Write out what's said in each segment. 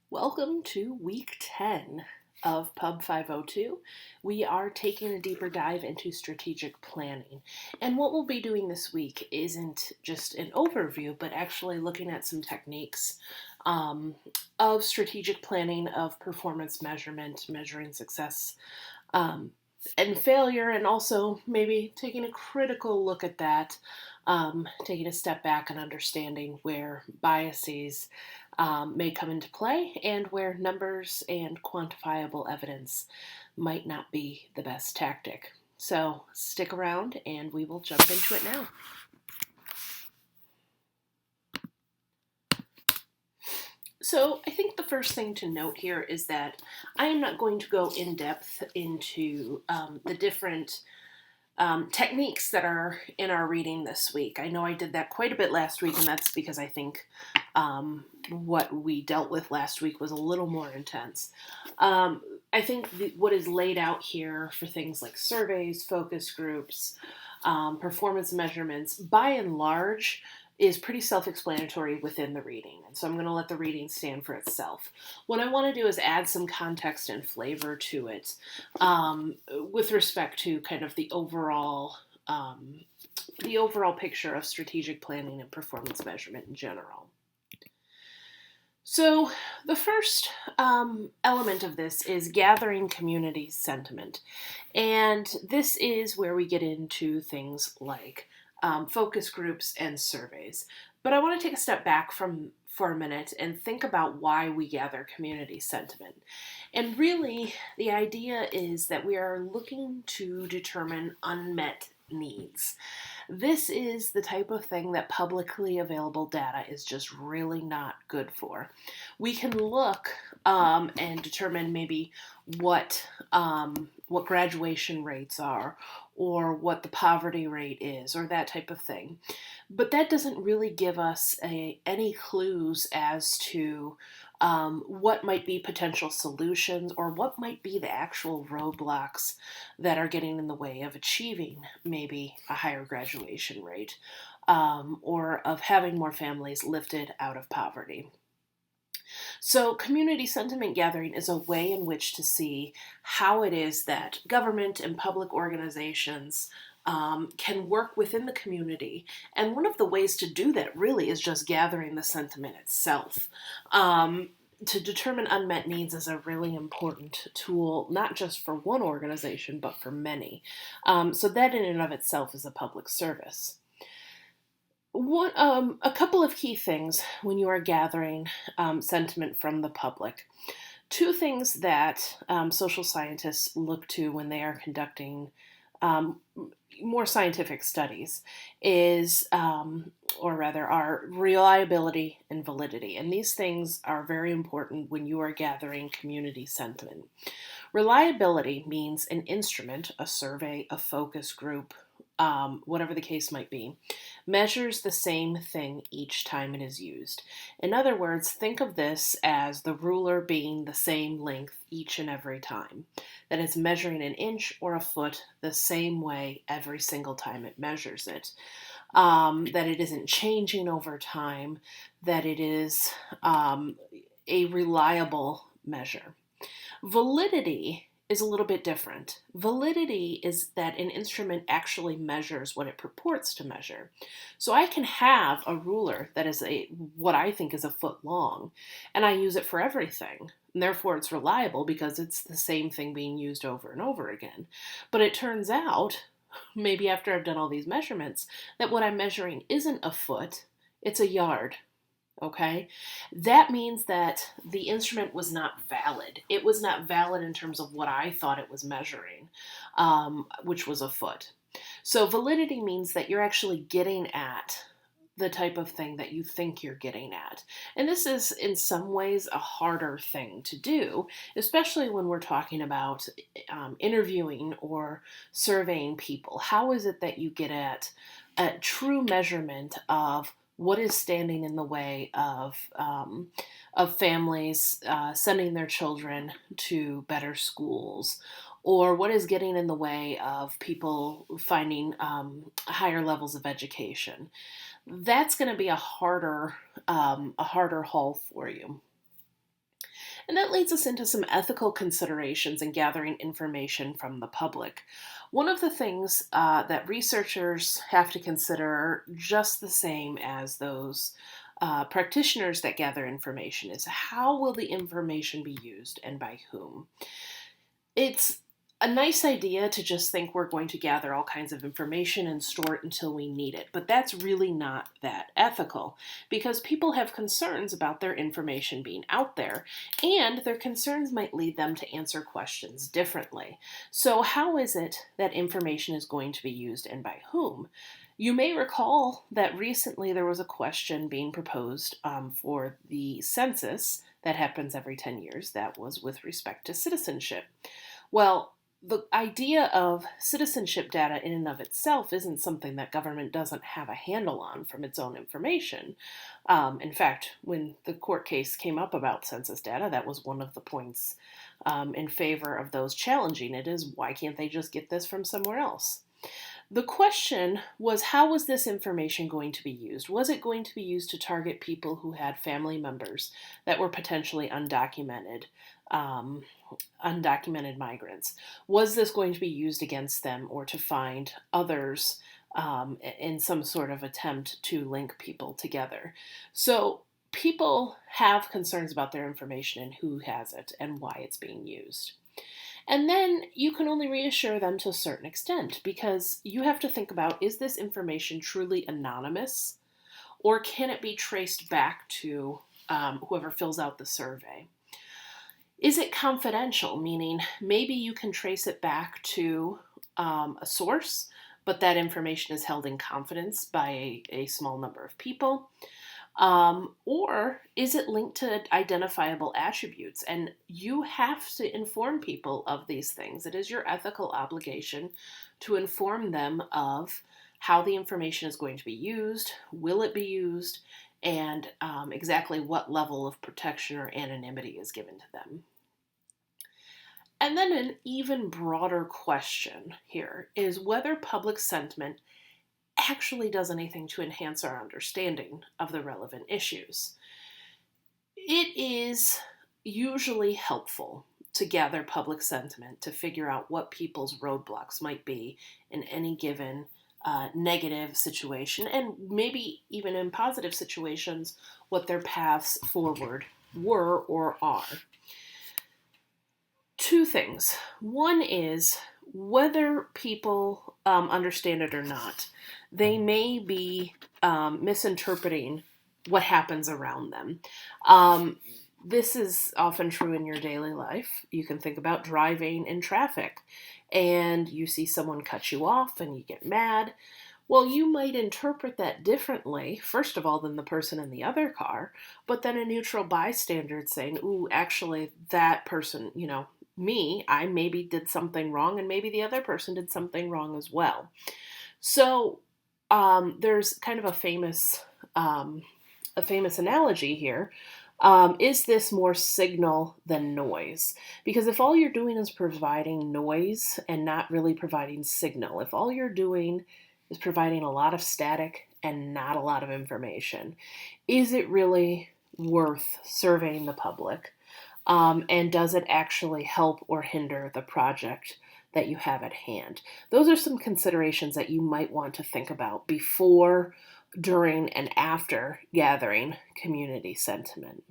Welcome to week 10 of Pub 502. We are taking a deeper dive into strategic planning. And what we'll be doing this week isn't just an overview, but actually looking at some techniques of strategic planning, of performance measurement, measuring success and failure, and also maybe taking a critical look at that, taking a step back and understanding where biases may come into play and where numbers and quantifiable evidence might not be the best tactic. So stick around and we will jump into it now. So I think the first thing to note here is that I am not going to go in depth into the different techniques that are in our reading this week. I know I did that quite a bit last week, and that's because I think what we dealt with last week was a little more intense. I think what is laid out here for things like surveys, focus groups, performance measurements, by and large, is pretty self-explanatory within the reading. And so I'm going to let the reading stand for itself. What I want to do is add some context and flavor to it with respect to kind of the overall picture of strategic planning and performance measurement in general. So the first element of this is gathering community sentiment. And this is where we get into things like focus groups and surveys. But I want to take a step back for a minute and think about why we gather community sentiment. And really, the idea is that we are looking to determine unmet needs. This is the type of thing that publicly available data is just really not good for. We can look and determine maybe what graduation rates are, or what the poverty rate is, or that type of thing. But that doesn't really give us any clues as to what might be potential solutions, or what might be the actual roadblocks that are getting in the way of achieving maybe a higher graduation rate, or of having more families lifted out of poverty. So community sentiment gathering is a way in which to see how it is that government and public organizations can work within the community. And one of the ways to do that really is just gathering the sentiment itself. To determine unmet needs is a really important tool, not just for one organization, but for many. So that in and of itself is a public service. A couple of key things when you are gathering sentiment from the public. Two things that social scientists look to when they are conducting more scientific studies are reliability and validity. And these things are very important when you are gathering community sentiment. Reliability means an instrument, a survey, a focus group, whatever the case might be, measures the same thing each time it is used. In other words, think of this as the ruler being the same length each and every time. That it's measuring an inch or a foot the same way every single time it measures it. That it isn't changing over time, that it is a reliable measure. Validity is a little bit different. Validity is that an instrument actually measures what it purports to measure. So I can have a ruler that is what I think is a foot long, and I use it for everything. And therefore it's reliable because it's the same thing being used over and over again. But it turns out, maybe after I've done all these measurements, that what I'm measuring isn't a foot, it's a yard. Okay, that means that the instrument was not valid. It was not valid in terms of what I thought it was measuring, which was a foot. So validity means that you're actually getting at the type of thing that you think you're getting at. And this is in some ways a harder thing to do, especially when we're talking about interviewing or surveying people. How is it that you get at a true measurement of what is standing in the way of families sending their children to better schools, or what is getting in the way of people finding higher levels of education? That's going to be a harder haul for you. And that leads us into some ethical considerations in gathering information from the public. One of the things that researchers have to consider, just the same as those practitioners that gather information, is how will the information be used and by whom? It's a nice idea to just think we're going to gather all kinds of information and store it until we need it, but that's really not that ethical because people have concerns about their information being out there, and their concerns might lead them to answer questions differently. So, how is it that information is going to be used and by whom? You may recall that recently there was a question being proposed for the census that happens every 10 years that was with respect to citizenship. Well, the idea of citizenship data in and of itself isn't something that government doesn't have a handle on from its own information. In fact, when the court case came up about census data, that was one of the points in favor of those challenging it is why can't they just get this from somewhere else? The question was, how was this information going to be used? Was it going to be used to target people who had family members that were potentially um, undocumented migrants? Was this going to be used against them or to find others in some sort of attempt to link people together? So people have concerns about their information and who has it and why it's being used. And then you can only reassure them to a certain extent because you have to think about, is this information truly anonymous or can it be traced back to whoever fills out the survey? Is it confidential, meaning maybe you can trace it back to a source, but that information is held in confidence by a small number of people? Or is it linked to identifiable attributes? And you have to inform people of these things. It is your ethical obligation to inform them of how the information is going to be used, will it be used, and exactly what level of protection or anonymity is given to them. And then an even broader question here is whether public sentiment actually does anything to enhance our understanding of the relevant issues. It is usually helpful to gather public sentiment to figure out what people's roadblocks might be in any given negative situation, and maybe even in positive situations, what their paths forward were or are. Two things. One is whether people understand it or not, they may be misinterpreting what happens around them. This is often true in your daily life. You can think about driving in traffic and you see someone cut you off and you get mad. Well, you might interpret that differently, first of all, than the person in the other car, but then a neutral bystander saying, ooh, actually, that person, I maybe did something wrong, and maybe the other person did something wrong as well. So there's kind of a famous analogy here. Is this more signal than noise? Because if all you're doing is providing noise and not really providing signal, if all you're doing is providing a lot of static and not a lot of information, is it really worth surveying the public? And does it actually help or hinder the project that you have at hand? Those are some considerations that you might want to think about before, during, and after gathering community sentiment.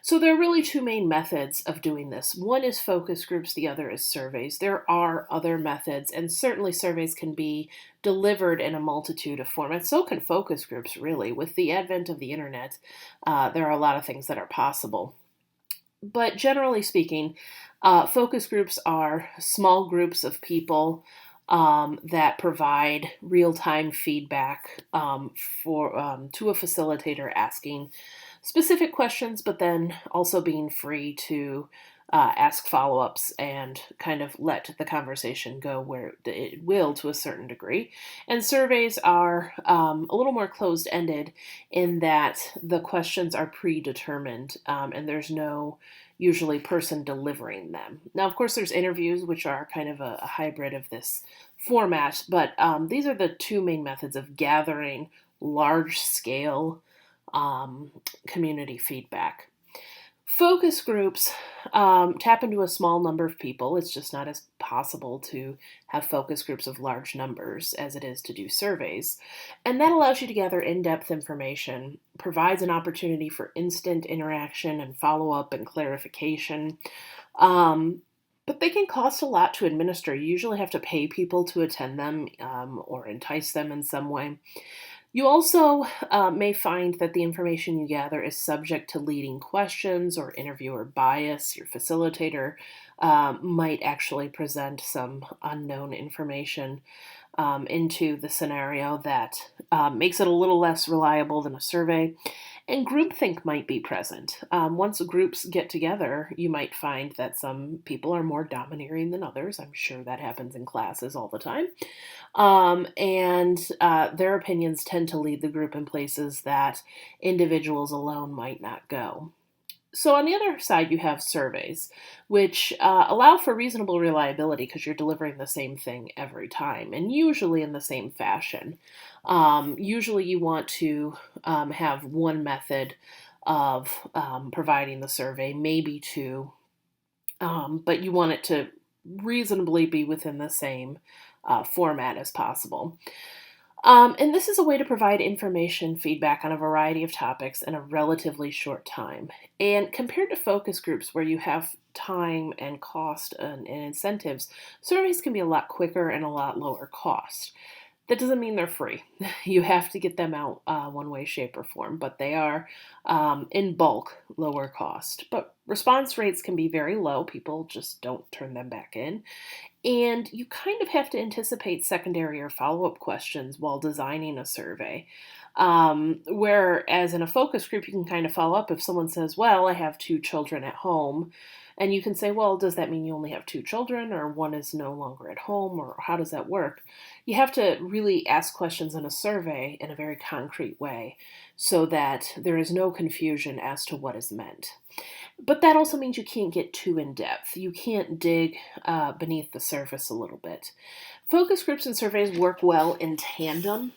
So there are really two main methods of doing this. One is focus groups, the other is surveys. There are other methods, and certainly surveys can be delivered in a multitude of formats. So can focus groups, really. With the advent of the internet, there are a lot of things that are possible. But generally speaking, focus groups are small groups of people that provide real-time feedback to a facilitator asking specific questions, but then also being free to ask follow-ups and kind of let the conversation go where it will to a certain degree. And surveys are a little more closed-ended in that the questions are predetermined and there's no usually person delivering them. Now, of course, there's interviews, which are kind of a hybrid of this format, but these are the two main methods of gathering large-scale community feedback. Focus groups tap into a small number of people. It's just not as possible to have focus groups of large numbers as it is to do surveys. And that allows you to gather in depth information, provides an opportunity for instant interaction and follow up and clarification. Um, but they can cost a lot to administer. You usually have to pay people to attend them or entice them in some way. You also may find that the information you gather is subject to leading questions or interviewer bias. Your facilitator might actually present some unknown information into the scenario that makes it a little less reliable than a survey. And groupthink might be present. Once groups get together, you might find that some people are more domineering than others. I'm sure that happens in classes all the time. And their opinions tend to lead the group in places that individuals alone might not go. So, on the other side, you have surveys, which allow for reasonable reliability because you're delivering the same thing every time and usually in the same fashion. Usually, you want to have one method of providing the survey, maybe two, but you want it to reasonably be within the same format as possible. And this is a way to provide information feedback on a variety of topics in a relatively short time. And compared to focus groups where you have time and cost and incentives, surveys can be a lot quicker and a lot lower cost. That doesn't mean they're free. You have to get them out one way, shape, or form, but they are in bulk lower cost. But response rates can be very low. People just don't turn them back in. And you kind of have to anticipate secondary or follow up questions while designing a survey. Whereas in a focus group, you can kind of follow up if someone says, well, I have two children at home. And you can say, well, does that mean you only have two children or one is no longer at home or how does that work? You have to really ask questions in a survey in a very concrete way so that there is no confusion as to what is meant. But that also means you can't get too in depth. You can't dig beneath the surface a little bit. Focus groups and surveys work well in tandem,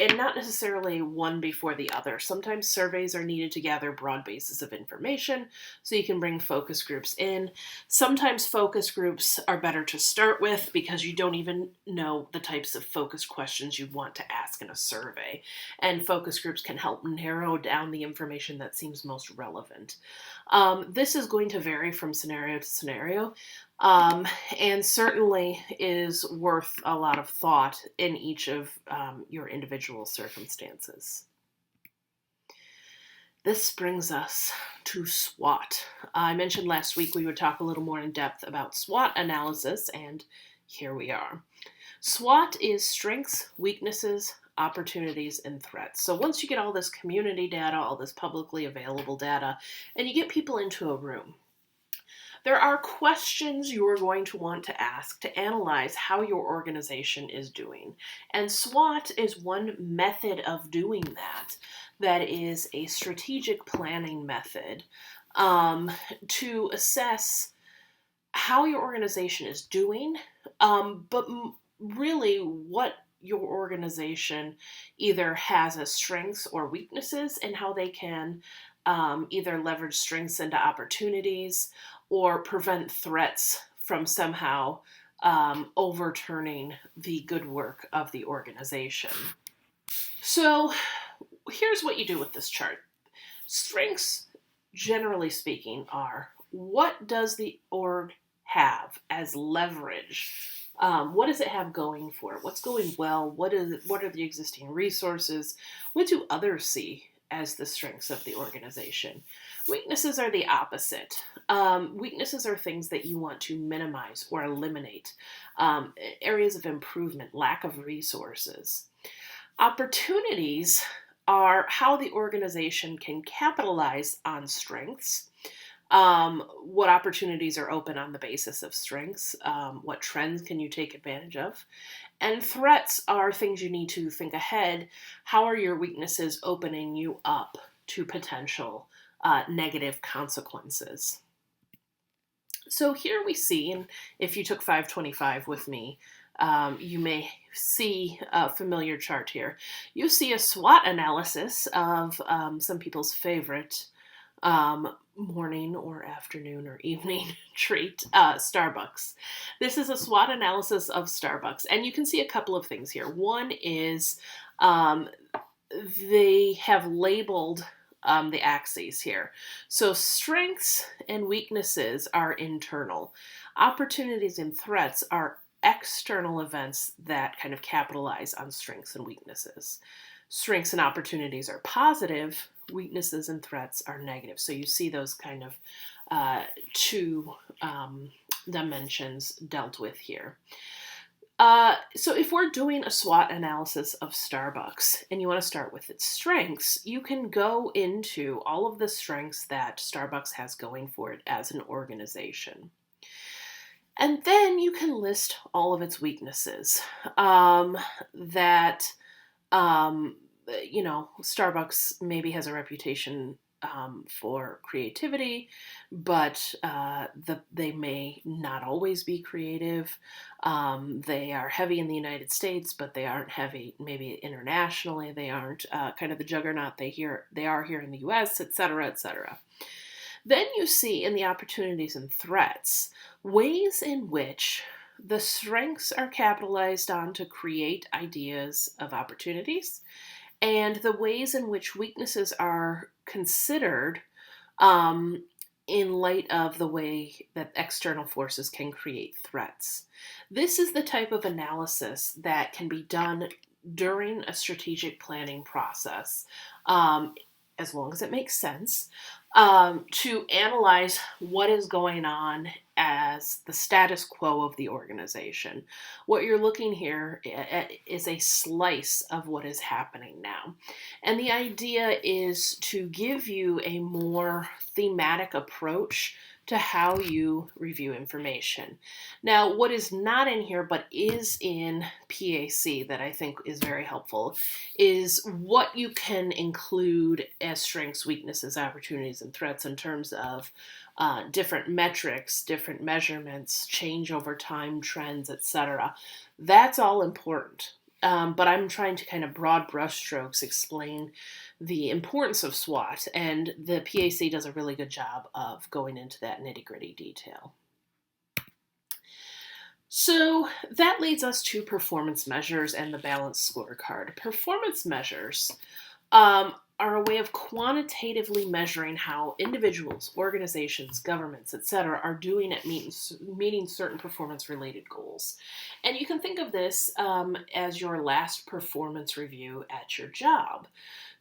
and not necessarily one before the other. Sometimes surveys are needed to gather broad bases of information, so you can bring focus groups in. Sometimes focus groups are better to start with because you don't even know the types of focus questions you want to ask in a survey, and focus groups can help narrow down the information that seems most relevant. This is going to vary from scenario to scenario. And certainly is worth a lot of thought in each of your individual circumstances. This brings us to SWOT. I mentioned last week we would talk a little more in depth about SWOT analysis, and here we are. SWOT is strengths, weaknesses, opportunities, and threats. So once you get all this community data, all this publicly available data, and you get people into a room, there are questions you are going to want to ask to analyze how your organization is doing. And SWOT is one method of doing that. That is a strategic planning method to assess how your organization is doing, but really what your organization either has as strengths or weaknesses and how they can either leverage strengths into opportunities or prevent threats from somehow overturning the good work of the organization. So here's what you do with this chart. Strengths, generally speaking, are what does the org have as leverage? What does it have going for it? What's going well? What are the existing resources? What do others see as the strengths of the organization? Weaknesses are the opposite. Weaknesses are things that you want to minimize or eliminate. Areas of improvement, lack of resources. Opportunities are how the organization can capitalize on strengths. What opportunities are open on the basis of strengths? What trends can you take advantage of? And threats are things you need to think ahead. How are your weaknesses opening you up to potential negative consequences? So here we see, and if you took 525 with me, you may see a familiar chart here. You see a SWOT analysis of some people's favorite morning or afternoon or evening treat, Starbucks. This is a SWOT analysis of Starbucks, and you can see a couple of things here. One is um, they have labeled the axes here. So strengths and weaknesses are internal. Opportunities and threats are external events that kind of capitalize on strengths and weaknesses. Strengths and opportunities are positive, weaknesses and threats are negative. So you see those kind of two dimensions dealt with here. So if we're doing a SWOT analysis of Starbucks and you want to start with its strengths, you can go into all of the strengths that Starbucks has going for it as an organization. And then you can list all of its weaknesses that, Starbucks maybe has a reputation for creativity, but they may not always be creative. They are heavy in the United States, but they aren't heavy maybe internationally. They aren't kind of the juggernaut they are here in the US, et cetera, et cetera. Then you see in the opportunities and threats ways in which the strengths are capitalized on to create ideas of opportunities, and the ways in which weaknesses are considered in light of the way that external forces can create threats. This is the type of analysis that can be done during a strategic planning process, as long as it makes sense, to analyze what is going on as the status quo of the organization. What you're looking here is a slice of what is happening now. And the idea is to give you a more thematic approach to how you review information. Now, what is not in here but is in PAC that I think is very helpful is what you can include as strengths, weaknesses, opportunities, and threats in terms of different metrics, different measurements, change over time, trends, etc. That's all important. But I'm trying to kind of broad brushstrokes explain the importance of SWOT, and the PAC does a really good job of going into that nitty-gritty detail. So that leads us to performance measures and the balanced scorecard. Performance measures are a way of quantitatively measuring how individuals, organizations, governments, etc., are doing at meeting certain performance-related goals. And you can think of this as your last performance review at your job.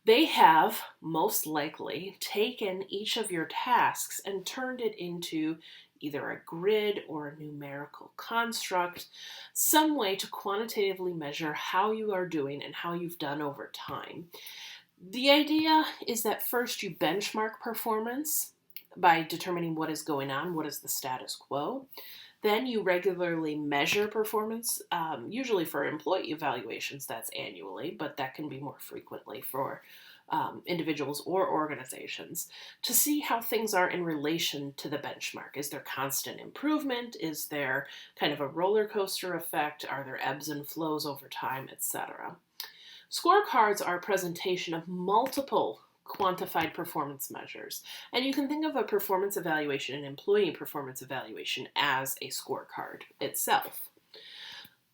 They have most likely taken each of your tasks and turned it into either a grid or a numerical construct, some way to quantitatively measure how you are doing and how you've done over time. The idea is that first you benchmark performance by determining what is going on, what is the status quo. Then you regularly measure performance, usually for employee evaluations, that's annually, but that can be more frequently for individuals or organizations, to see how things are in relation to the benchmark. Is there constant improvement? Is there kind of a roller coaster effect? Are there ebbs and flows over time, etc.? Scorecards are a presentation of multiple quantified performance measures. And you can think of a performance evaluation, an employee performance evaluation, as a scorecard itself.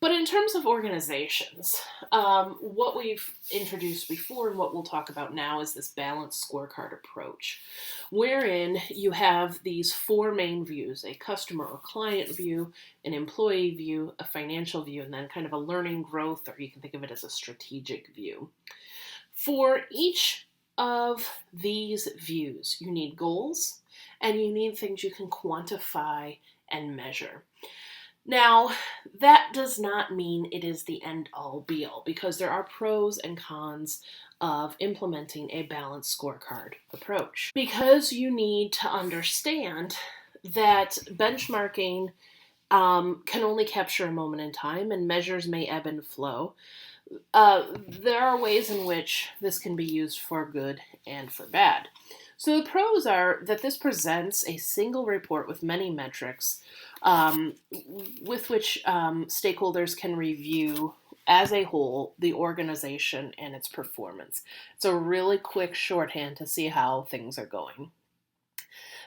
But in terms of organizations, what we've introduced before and what we'll talk about now is this balanced scorecard approach, wherein you have these four main views: a customer or client view, an employee view, a financial view, and then kind of a learning growth, or you can think of it as a strategic view. For each of these views, you need goals and you need things you can quantify and measure. Now, that does not mean it is the end-all be-all, because there are pros and cons of implementing a balanced scorecard approach. Because you need to understand that benchmarking can only capture a moment in time, and measures may ebb and flow. There are ways in which this can be used for good and for bad. So the pros are that this presents a single report with many metrics with which stakeholders can review as a whole the organization and its performance. It's a really quick shorthand to see how things are going.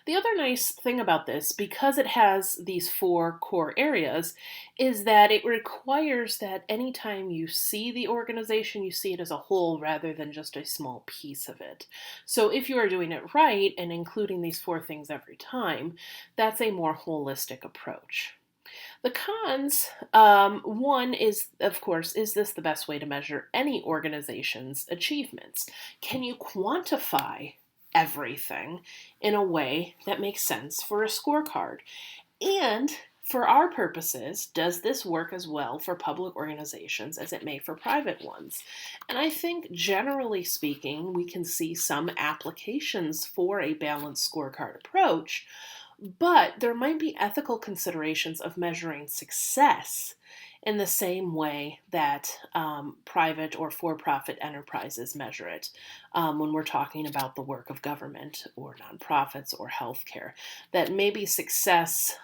The other nice thing about this, because it has these four core areas, is that it requires that anytime you see the organization, you see it as a whole rather than just a small piece of it. So if you are doing it right and including these four things every time, that's a more holistic approach. The cons, one is, of course, is this the best way to measure any organization's achievements? Can you quantify everything in a way that makes sense for a scorecard? And for our purposes, does this work as well for public organizations as it may for private ones? And I think generally speaking, we can see some applications for a balanced scorecard approach, but there might be ethical considerations of measuring success in the same way that private or for profit enterprises measure it when we're talking about the work of government or nonprofits or healthcare. That maybe success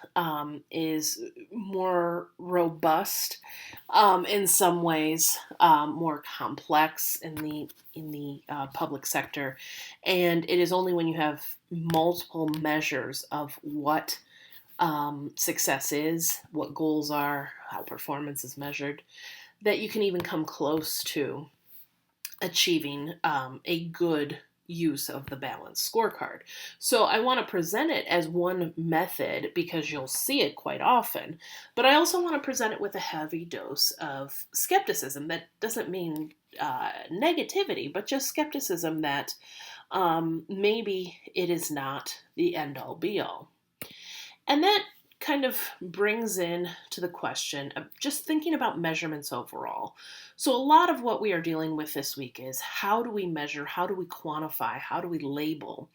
is more robust in some ways, more complex in the public sector, and it is only when you have multiple measures of what success is, what goals are, how performance is measured, that you can even come close to achieving a good use of the balanced scorecard. So I want to present it as one method because you'll see it quite often, but I also want to present it with a heavy dose of skepticism. That doesn't mean negativity, but just skepticism that maybe it is not the end all be all. And that kind of brings in to the question of just thinking about measurements overall. So a lot of what we are dealing with this week is how do we measure, how do we quantify, how do we label?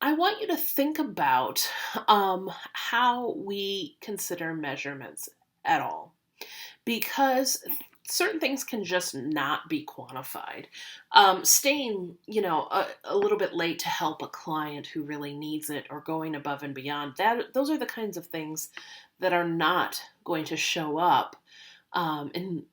I want you to think about how we consider measurements at all, because certain things can just not be quantified. Staying, a little bit late to help a client who really needs it, or going above and beyond, those are the kinds of things that are not going to show up in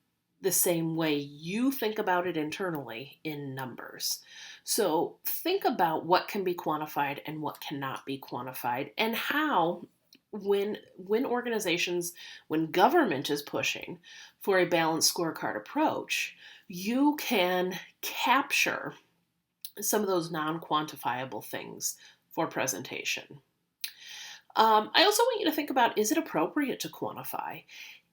the same way you think about it internally in numbers. So think about what can be quantified and what cannot be quantified, and how when organizations, when government is pushing for a balanced scorecard approach, you can capture some of those non-quantifiable things for presentation. I also want you to think about, is it appropriate to quantify?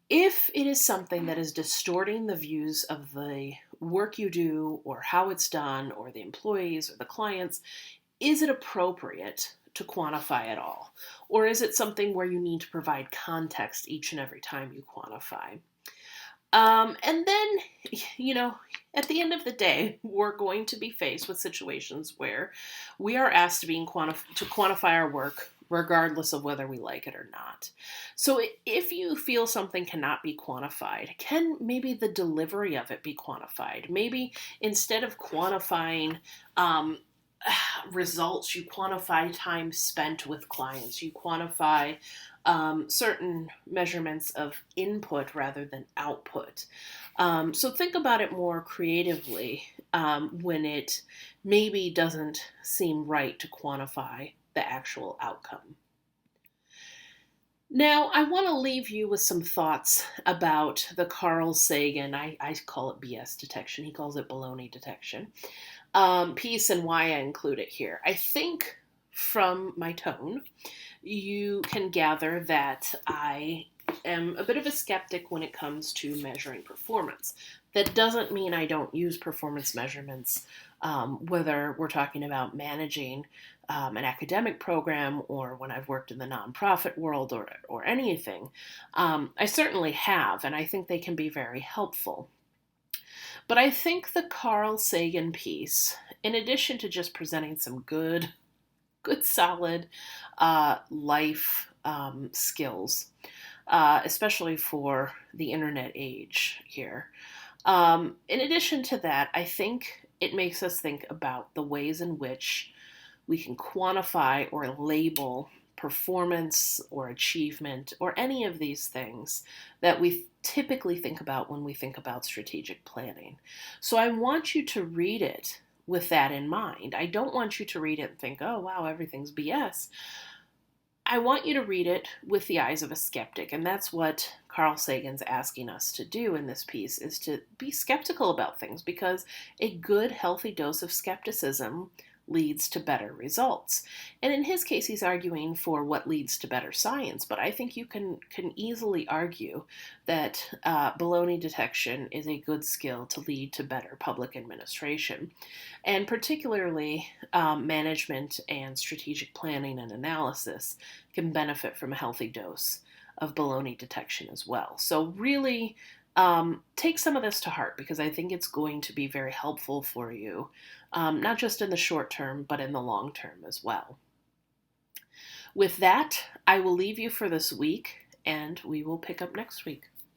If it is something that is distorting the views of the work you do or how it's done or the employees or the clients, is it appropriate to quantify at all? Or is it something where you need to provide context each and every time you quantify? And then, at the end of the day, we're going to be faced with situations where we are asked to quantify our work regardless of whether we like it or not. So if you feel something cannot be quantified, can maybe the delivery of it be quantified? Maybe instead of quantifying results, you quantify time spent with clients, you quantify certain measurements of input rather than output. So think about it more creatively when it maybe doesn't seem right to quantify the actual outcome. Now, I want to leave you with some thoughts about the Carl Sagan, I call it BS detection, he calls it baloney detection, piece, and why I include it here. I think from my tone, you can gather that I am a bit of a skeptic when it comes to measuring performance. That doesn't mean I don't use performance measurements, whether we're talking about managing an academic program or when I've worked in the nonprofit world or anything. I certainly have, and I think they can be very helpful. But I think the Carl Sagan piece, in addition to just presenting some good solid life skills, especially for the internet age here. In addition to that, I think it makes us think about the ways in which we can quantify or label performance or achievement or any of these things that we typically think about when we think about strategic planning. So I want you to read it with that in mind. I don't want you to read it and think, oh, wow, everything's BS. I want you to read it with the eyes of a skeptic, and that's what Carl Sagan's asking us to do in this piece, is to be skeptical about things, because a good, healthy dose of skepticism leads to better results. And in his case, he's arguing for what leads to better science, but I think you can easily argue that baloney detection is a good skill to lead to better public administration. And particularly management and strategic planning and analysis can benefit from a healthy dose of baloney detection as well. So really take some of this to heart, because I think it's going to be very helpful for you, not just in the short term, but in the long term as well. With that, I will leave you for this week, and we will pick up next week.